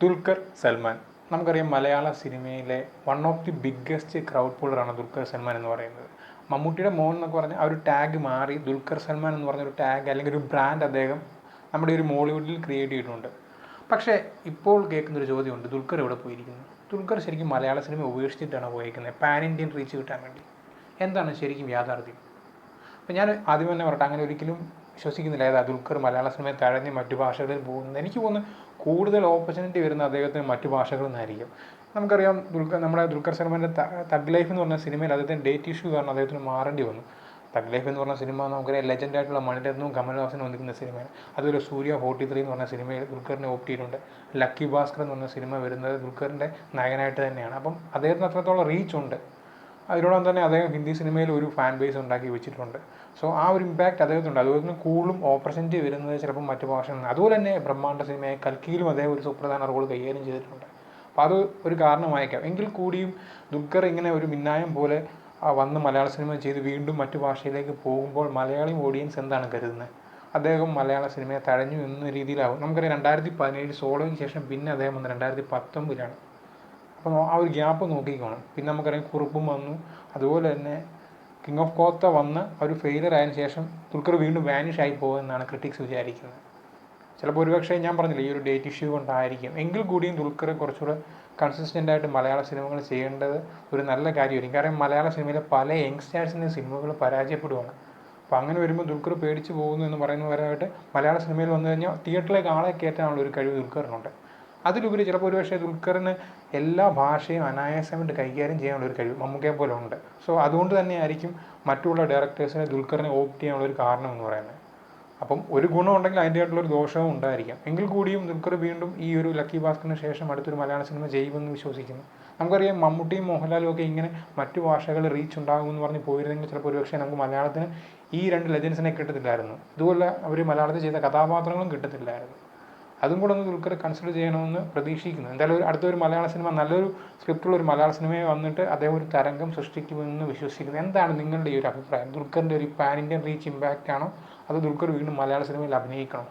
ദുൽഖർ സൽമാൻ. നമുക്കറിയാം മലയാള സിനിമയിലെ one of the biggest crowd പുള്ളറാണ് ദുൽഖർ സൽമാൻ എന്ന് പറയുന്നത്. മമ്മൂട്ടിയുടെ മോൻ എന്നൊക്കെ പറഞ്ഞാൽ ആ ഒരു ടാഗ് മാറി ദുൽഖർ സൽമാൻ എന്ന് പറഞ്ഞൊരു ടാഗ് അല്ലെങ്കിൽ ഒരു ബ്രാൻഡ് അദ്ദേഹം നമ്മുടെ ഒരു മോളിവുഡിൽ ക്രിയേറ്റ് ചെയ്തിട്ടുണ്ട്. പക്ഷേ ഇപ്പോൾ കേൾക്കുന്നൊരു ചോദ്യമുണ്ട്, ദുൽഖർ എവിടെ പോയിരിക്കുന്നു? ദുൽഖർ ശരിക്കും മലയാള സിനിമ ഉപേക്ഷിച്ചിട്ടാണ് പോയിരിക്കുന്നത് പാൻ ഇന്ത്യൻ റീച്ച് കിട്ടാൻ വേണ്ടി? എന്താണ് ശരിക്കും യാഥാർത്ഥ്യം? അപ്പോൾ ഞാൻ ആദ്യം തന്നെ പറയട്ടെ, അങ്ങനെ ഒരിക്കലും വിശ്വസിക്കുന്നില്ല ഏതാ ദുൽഖർ മലയാള സിനിമയെ തഴഞ്ഞ് മറ്റു ഭാഷകളിൽ പോകുന്നത്. എനിക്ക് തോന്നുന്നു കൂടുതൽ ഓപ്പർച്യൂണിറ്റി വരുന്ന അദ്ദേഹത്തിന് മറ്റു ഭാഷകളിൽ നിന്നായിരിക്കും. നമുക്കറിയാം നമ്മുടെ ദുൽഖർ സൽമാൻ്റെ തഗ് ലൈഫ് എന്ന് പറഞ്ഞ സിനിമയിൽ അദ്ദേഹത്തിന് ഡേറ്റ് ഇഷ്യൂ കാരണം അദ്ദേഹത്തിന് മാറേണ്ടി വന്നു. തഗ് ലൈഫ് എന്ന് പറഞ്ഞ സിനിമ നമുക്കറിയാം ലെജൻഡായിട്ടുള്ള മണിരത്നവും കമൽഹാസനും വന്നിരിക്കുന്ന സിനിമയാണ്. അതുപോലെ സൂര്യ 43 എന്ന് പറഞ്ഞ സിനിമയിൽ ദുൽഖറിനെ ഓപ്റ്റ് ചെയ്തിട്ടുണ്ട്. ലക്കി ഭാസ്കർ എന്ന് പറഞ്ഞ സിനിമ വരുന്നത് ദുൽഖറിൻ്റെ നായകനായിട്ട് തന്നെയാണ്. അപ്പം അദ്ദേഹത്തിന് അത്രത്തോളം റീച്ച് ഉണ്ട്. അതിനോടൊപ്പം തന്നെ അദ്ദേഹം ഹിന്ദി സിനിമയിൽ ഒരു ഫാൻ ബേസ് ഉണ്ടാക്കി വെച്ചിട്ടുണ്ട്. സോ ആ ഒരു ഇമ്പാക്റ്റ് അദ്ദേഹത്തിനുണ്ട്. അതുപോലെ തന്നെ കൂടുതലും ഓപ്പർച്യൂണിറ്റി വരുന്നത് ചിലപ്പോൾ മറ്റു ഭാഷകളിൽ. അതുപോലെ തന്നെ ബ്രഹ്മാണ്ഡ സിനിമയെ കൽക്കിയിലും അദ്ദേഹം ഒരു സുപ്രധാന റോൾ കൈകാര്യം ചെയ്തിട്ടുണ്ട്. അപ്പോൾ അത് ഒരു കാരണമായേക്കാം. എങ്കിൽ കൂടിയും ദുൽഖർ ഇങ്ങനെ ഒരു മിന്നായം പോലെ വന്ന് മലയാള സിനിമ ചെയ്ത് വീണ്ടും മറ്റു ഭാഷയിലേക്ക് പോകുമ്പോൾ മലയാളി ഓഡിയൻസ് എന്താണ് കരുതുന്നത്? അദ്ദേഹം മലയാള സിനിമയെ തഴഞ്ഞു എന്ന രീതിയിലാവും. നമുക്കറിയാം 2017 സോളോയ്ക്ക് ശേഷം പിന്നെ അദ്ദേഹം വന്ന് 2019 അപ്പോൾ ആ ഒരു ഗ്യാപ്പ് നോക്കിക്കോണം. പിന്നെ നമുക്കറിയാം കുറുപ്പും വന്നു. അതുപോലെ തന്നെ കിങ് ഓഫ് കോത്ത വന്ന് ഒരു ഫെയിലർ ആയതിനു ശേഷം ദുൽഖർ വീണ്ടും വാനിഷ് ആയി പോകുമെന്നാണ് ക്രിറ്റിക്സ് വിചാരിക്കുന്നത്. ചിലപ്പോൾ ഒരുപക്ഷെ ഞാൻ പറഞ്ഞില്ല ഈ ഒരു ഡേറ്റ് ഇഷ്യൂ കൊണ്ടായിരിക്കും. എങ്കിൽ കൂടിയും ദുൽഖർ കുറച്ചുകൂടെ കൺസിസ്റ്റൻ്റ് ആയിട്ട് മലയാള സിനിമകൾ ചെയ്യേണ്ടത് ഒരു നല്ല കാര്യമായിരിക്കും. കാരണം മലയാള സിനിമയിലെ പല യങ്സ്റ്റേഴ്സിൻ്റെ സിനിമകൾ പരാജയപ്പെടുവാണ്. അപ്പോൾ അങ്ങനെ വരുമ്പോൾ ദുൽഖർ പേടിച്ച് പോകുന്നു എന്ന് പറയുന്നവരായിട്ട് മലയാള സിനിമയിൽ വന്നു കഴിഞ്ഞാൽ തിയേറ്ററിലേക്ക് ആളെ കയറ്റാനുള്ള ഒരു കഴിവ് ദുൽഖറിനുണ്ട്. അതിലുപരി ചിലപ്പോൾ ഒരു പക്ഷേ ദുൽഖറിന് എല്ലാ ഭാഷയും അനായാസമായിട്ട് കൈകാര്യം ചെയ്യാനുള്ള ഒരു കഴിവ് മമ്മൂക്കയെ പോലെ ഉണ്ട്. സോ അതുകൊണ്ട് തന്നെയായിരിക്കും മറ്റുള്ള ഡയറക്ടേഴ്സിനെ ദുൽഖറിനെ ഓപ്റ്റ് ചെയ്യാനുള്ളൊരു കാരണം എന്ന് പറയുന്നത്. അപ്പം ഒരു ഗുണമുണ്ടെങ്കിൽ അതിൻ്റെതായിട്ടുള്ളൊരു ദോഷവും ഉണ്ടായിരിക്കാം. എങ്കിൽ കൂടിയും ദുൽഖർ വീണ്ടും ഈ ഒരു ലക്കി ഭാസ്കറിന് ശേഷം അടുത്തൊരു മലയാള സിനിമ ചെയ്യുമെന്ന് വിശ്വസിക്കുന്നു. നമുക്കറിയാം മമ്മൂട്ടിയും മോഹൻലാലും ഒക്കെ ഇങ്ങനെ മറ്റു ഭാഷകളിൽ റീച്ച് ഉണ്ടാകുമെന്ന് പറഞ്ഞ് പോയിരുന്നെങ്കിൽ ചിലപ്പോൾ ഒരുപക്ഷെ നമുക്ക് മലയാളത്തിന് ഈ രണ്ട് ലെജൻസിനെ കിട്ടത്തില്ലായിരുന്നു. ഇതുപോലെ അവർ മലയാളത്തിൽ ചെയ്ത കഥാപാത്രങ്ങളും കിട്ടത്തില്ലായിരുന്നു. അതും കൂടെ ഒന്ന് ദുൽഖർ കൺസിഡർ ചെയ്യണമെന്ന് പ്രതീക്ഷിക്കുന്നു. എന്തായാലും അടുത്തൊരു മലയാള സിനിമ നല്ലൊരു സ്ക്രിപ്റ്റുള്ള ഒരു മലയാള സിനിമയെ വന്നിട്ട് അദ്ദേഹം ഒരു തരംഗം സൃഷ്ടിക്കുമെന്ന് വിശ്വസിക്കുന്നു. എന്താണ് നിങ്ങളുടെ ഈ ഒരു അഭിപ്രായം? ദുൽഖറിൻ്റെ ഒരു പാൻ ഇന്ത്യൻ റീച്ച് ഇമ്പാക്റ്റ് ആണോ അതോ ദുൽഖർ വീണ്ടും മലയാള സിനിമയിൽ അഭിനയിക്കണോ?